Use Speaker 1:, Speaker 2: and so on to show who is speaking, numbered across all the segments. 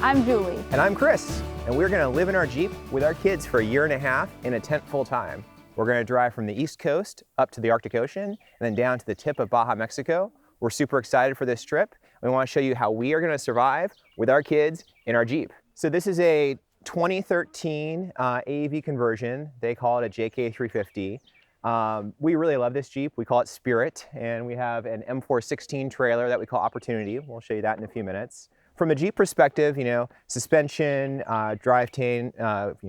Speaker 1: I'm Julie.
Speaker 2: And I'm Chris, and we're gonna live in our Jeep with our kids for a year and a half in a tent full time. We're gonna drive from the East Coast up to the Arctic Ocean and then down to the tip of Baja, Mexico. We're super excited for this trip. We wanna show you how we are gonna survive with our kids in our Jeep. So this is a 2013 AEV conversion. They call it a JK350. We really love this Jeep. We call it Spirit, and we have an M416 trailer that we call Opportunity. We'll show you that in a few minutes. From a Jeep perspective, suspension, drivetrain,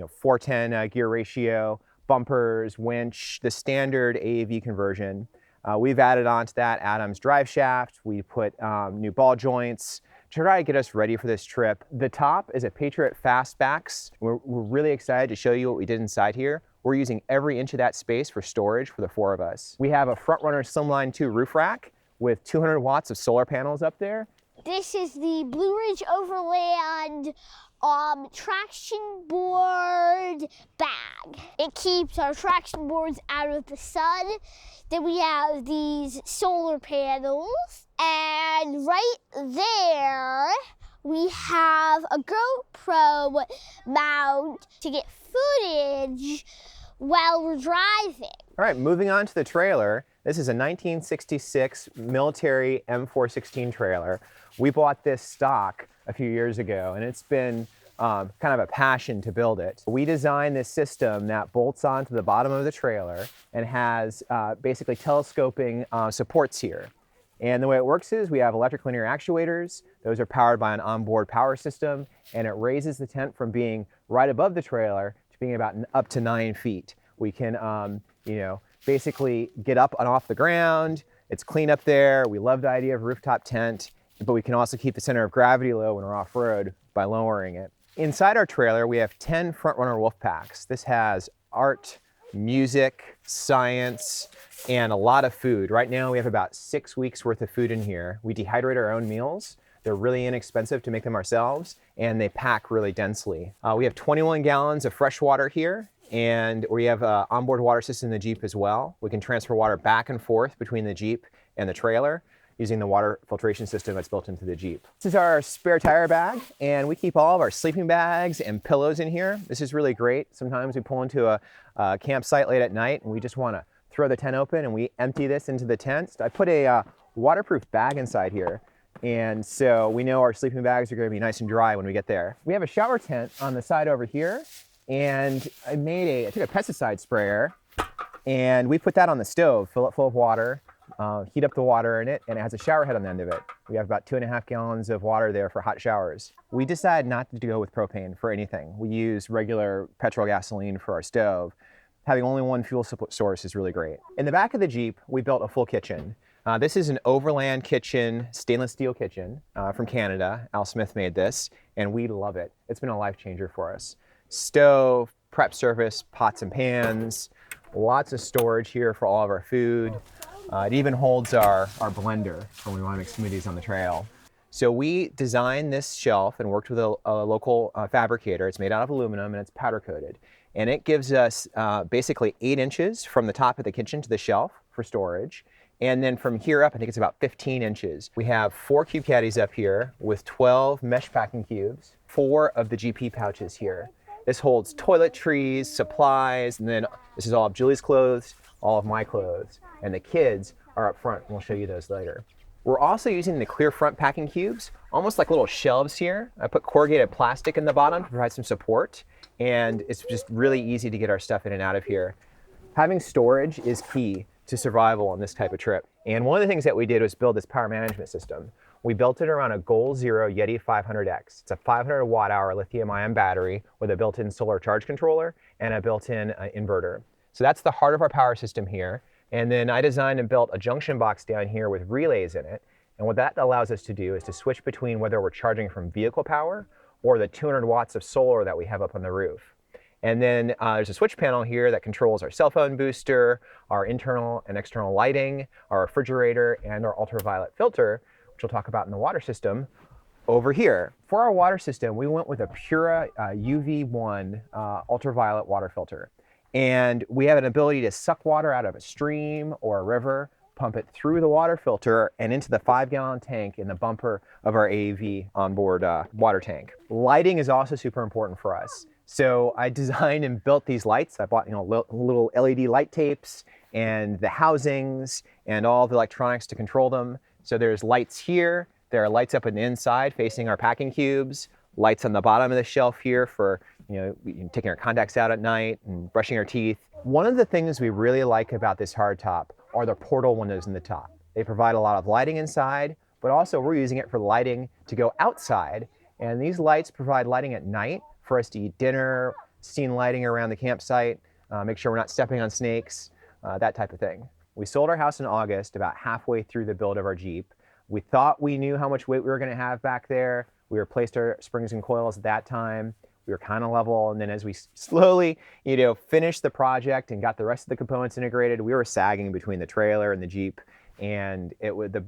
Speaker 2: 410 gear ratio, bumpers, winch, the standard AEV conversion. We've added on to that Adams drive shaft. We put new ball joints to try to get us ready for this trip. The top is a Patriot Fastbacks. We're really excited to show you what we did inside here. We're using every inch of that space for storage for the 4 of us. We have a Frontrunner Slimline 2 roof rack with 200 watts of solar panels up there.
Speaker 3: This is the Blue Ridge Overland traction board bag. It keeps our traction boards out of the sun. Then we have these solar panels, and right there we have a GoPro mount to get footage while we're driving.
Speaker 2: All right, moving on to the trailer. This is a 1966 military M416 trailer. We bought this stock a few years ago, and it's been kind of a passion to build it. We designed this system that bolts onto the bottom of the trailer and has basically telescoping supports here. And the way it works is we have electric linear actuators. Those are powered by an onboard power system, and it raises the tent from being right above the trailer to being about up to 9 feet. We can, basically get up and off the ground. It's clean up there. We love the idea of rooftop tent, but we can also keep the center of gravity low when we're off-road by lowering it. Inside our trailer, we have 10 Frontrunner wolf packs. This has art, music, science, and a lot of food. Right now, we have about 6 weeks worth of food in here. We dehydrate our own meals. They're really inexpensive to make them ourselves, and they pack really densely. We have 21 gallons of fresh water here, and we have an onboard water system in the Jeep as well. We can transfer water back and forth between the Jeep and the trailer using the water filtration system that's built into the Jeep. This is our spare tire bag, and we keep all of our sleeping bags and pillows in here. This is really great. Sometimes we pull into a campsite late at night and we just want to throw the tent open, and we empty this into the tent. I put a waterproof bag inside here, and so we know our sleeping bags are going to be nice and dry when we get there. We have a shower tent on the side over here, and I took a pesticide sprayer, and we put that on the stove, fill it full of water, heat up the water in it, and it has a shower head on the end of it. We have about 2.5 gallons of water there for hot showers. We decided not to go with propane for anything. We use regular petrol gasoline for our stove. Having only one fuel source is really great. In the back of the Jeep, we built a full kitchen. This is an Overland kitchen, stainless steel kitchen from Canada. Al Smith made this, and we love it. It's been a life changer for us. Stove, prep surface, pots and pans, lots of storage here for all of our food. It even holds our blender when we want to make smoothies on the trail. So we designed this shelf and worked with a local fabricator. It's made out of aluminum and it's powder coated. And it gives us basically 8 inches from the top of the kitchen to the shelf for storage. And then from here up, I think it's about 15 inches. We have 4 cube caddies up here with 12 mesh packing cubes, 4 of the GP pouches here. This holds toiletries, supplies, and then this is all of Julie's clothes, all of my clothes, and the kids are up front, and we'll show you those later. We're also using the clear front packing cubes, almost like little shelves here. I put corrugated plastic in the bottom to provide some support, and it's just really easy to get our stuff in and out of here. Having storage is key to survival on this type of trip. And one of the things that we did was build this power management system. We built it around a Goal Zero Yeti 500X. It's a 500 watt hour lithium ion battery with a built-in solar charge controller and a built-in inverter. So that's the heart of our power system here. And then I designed and built a junction box down here with relays in it. And what that allows us to do is to switch between whether we're charging from vehicle power or the 200 watts of solar that we have up on the roof. And then there's a switch panel here that controls our cell phone booster, our internal and external lighting, our refrigerator, and our ultraviolet filter, which we'll talk about in the water system over here. For our water system, we went with a Pura UV1 ultraviolet water filter. And we have an ability to suck water out of a stream or a river, pump it through the water filter and into the 5-gallon tank in the bumper of our AAV onboard water tank. Lighting is also super important for us. So I designed and built these lights. I bought little LED light tapes and the housings and all the electronics to control them. So there's lights here. There are lights up on the inside facing our packing cubes, lights on the bottom of the shelf here for taking our contacts out at night and brushing our teeth. One of the things we really like about this hardtop are the portal windows in the top. They provide a lot of lighting inside, but also we're using it for lighting to go outside. And these lights provide lighting at night for us to eat dinner, scene lighting around the campsite, make sure we're not stepping on snakes, that type of thing. We sold our house in August, about halfway through the build of our Jeep. We thought we knew how much weight we were going to have back there. We replaced our springs and coils at that time. We were kind of level, and then as we slowly, finished the project and got the rest of the components integrated, we were sagging between the trailer and the Jeep, and the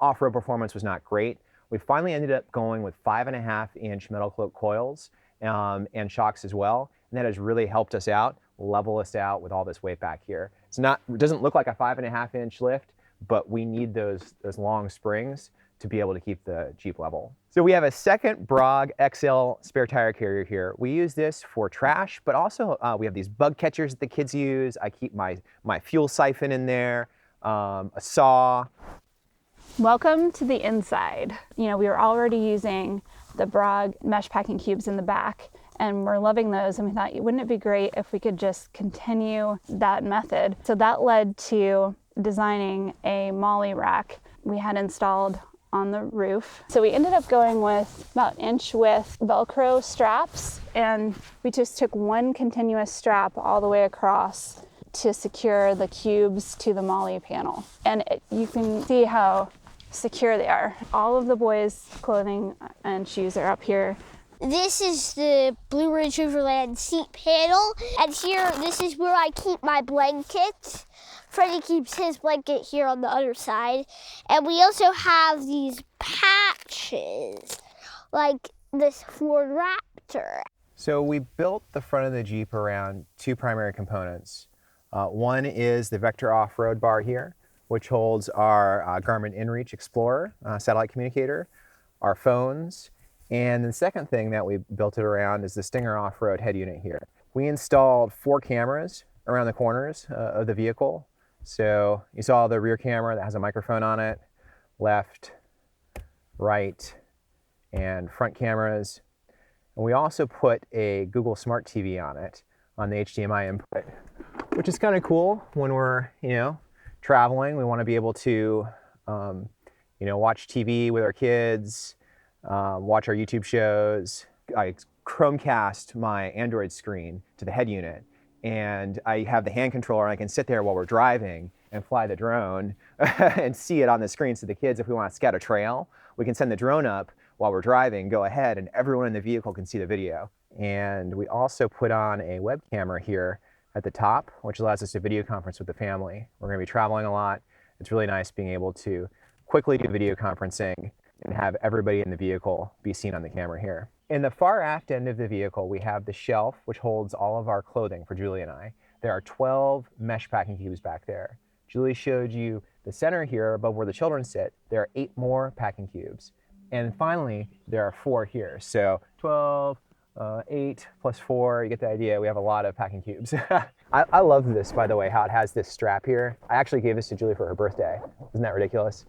Speaker 2: off-road performance was not great. We finally ended up going with 5.5-inch metal cloak coils and shocks as well, and that has really helped us out, level us out with all this weight back here. It doesn't look like a 5.5-inch lift, but we need those long springs to be able to keep the Jeep level. So we have a second Brog XL spare tire carrier here. We use this for trash, but also we have these bug catchers that the kids use. I keep my fuel siphon in there, a saw.
Speaker 1: Welcome to the inside. We were already using the Brog mesh packing cubes in the back, and we're loving those, and we thought, wouldn't it be great if we could just continue that method? So that led to designing a MOLLE rack we had installed on the roof. So we ended up going with about inch width Velcro straps, and we just took one continuous strap all the way across to secure the cubes to the MOLLE panel. And you can see how secure they are. All of the boys' clothing and shoes are up here.
Speaker 3: This is the Blue Ridge Overland seat panel, and here, this is where I keep my blanket. Freddie keeps his blanket here on the other side. And we also have these patches, like this Ford Raptor.
Speaker 2: So we built the front of the Jeep around two primary components. One is the Vector off-road bar here, which holds our Garmin InReach Explorer satellite communicator, our phones, and the second thing that we built it around is the Stinger off-road head unit here. We installed 4 cameras around the corners of the vehicle. So you saw the rear camera that has a microphone on it, left, right, and front cameras. And we also put a Google Smart TV on it, on the HDMI input, which is kind of cool when we're, traveling. We want to be able to, watch TV with our kids, watch our YouTube shows. I Chromecast my Android screen to the head unit, and I have the hand controller, and I can sit there while we're driving and fly the drone and see it on the screen. So the kids, if we want to scout a trail, we can send the drone up while we're driving, go ahead, and everyone in the vehicle can see the video. And we also put on a web camera here at the top, which allows us to video conference with the family. We're going to be traveling a lot. It's really nice being able to quickly do video conferencing and have everybody in the vehicle be seen on the camera here. In the far aft end of the vehicle, we have the shelf, which holds all of our clothing for Julie and I. There are 12 mesh packing cubes back there. Julie showed you the center here above where the children sit. There are 8 more packing cubes. And finally, there are 4 here. So 12, 8 plus 4, you get the idea. We have a lot of packing cubes. I love this, by the way, how it has this strap here. I actually gave this to Julie for her birthday. Isn't that ridiculous?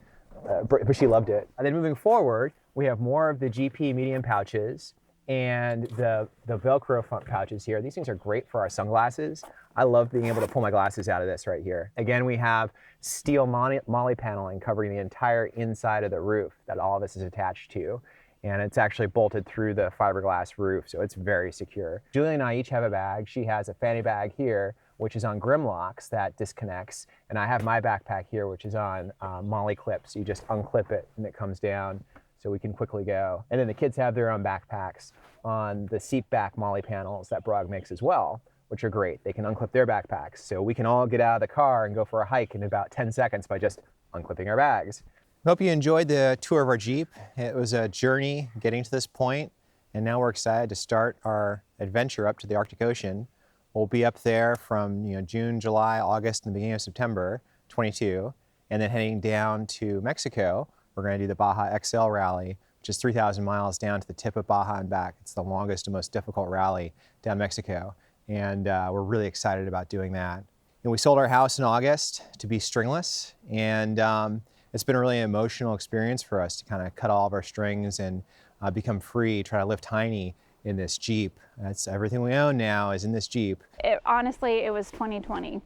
Speaker 2: But she loved it. And then moving forward, we have more of the GP medium pouches and the Velcro front pouches here. These things are great for our sunglasses. I love being able to pull my glasses out of this right here. Again, we have steel MOLLE paneling covering the entire inside of the roof that all of this is attached to. And it's actually bolted through the fiberglass roof, so it's very secure. Julie and I each have a bag. She has a fanny bag here, which is on grim locks that disconnects. And I have my backpack here, which is on MOLLE clips. You just unclip it and it comes down so we can quickly go. And then the kids have their own backpacks on the seat back MOLLE panels that Brog makes as well, which are great. They can unclip their backpacks. So we can all get out of the car and go for a hike in about 10 seconds by just unclipping our bags. Hope you enjoyed the tour of our Jeep. It was a journey getting to this point, and now we're excited to start our adventure up to the Arctic Ocean. We'll be up there from June, July, August, and the beginning of September 22, and then heading down to Mexico. We're going to do the Baja XL Rally, which is 3,000 miles down to the tip of Baja and back. It's the longest and most difficult rally down Mexico, and we're really excited about doing that. And we sold our house in August to be stringless, and it's been a really emotional experience for us to kind of cut all of our strings and become free, try to live tiny in this Jeep. That's everything we own now is in this Jeep.
Speaker 1: Honestly, it was 2020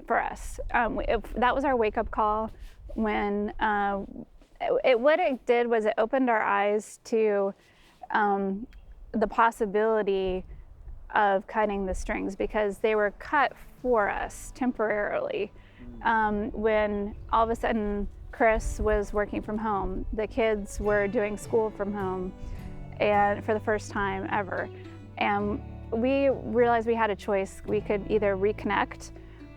Speaker 1: for us. That was our wake-up call when what it did was it opened our eyes to the possibility of cutting the strings, because they were cut for us temporarily. When all of a sudden Chris was working from home, the kids were doing school from home, and for the first time ever. And we realized we had a choice. We could either reconnect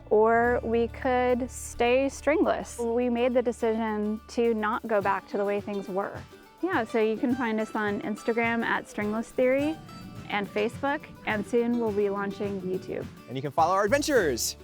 Speaker 1: or we could stay stringless. We made the decision to not go back to the way things were. Yeah, so you can find us on Instagram at Stringless Theory and Facebook, and soon we'll be launching YouTube.
Speaker 2: And you can follow our adventures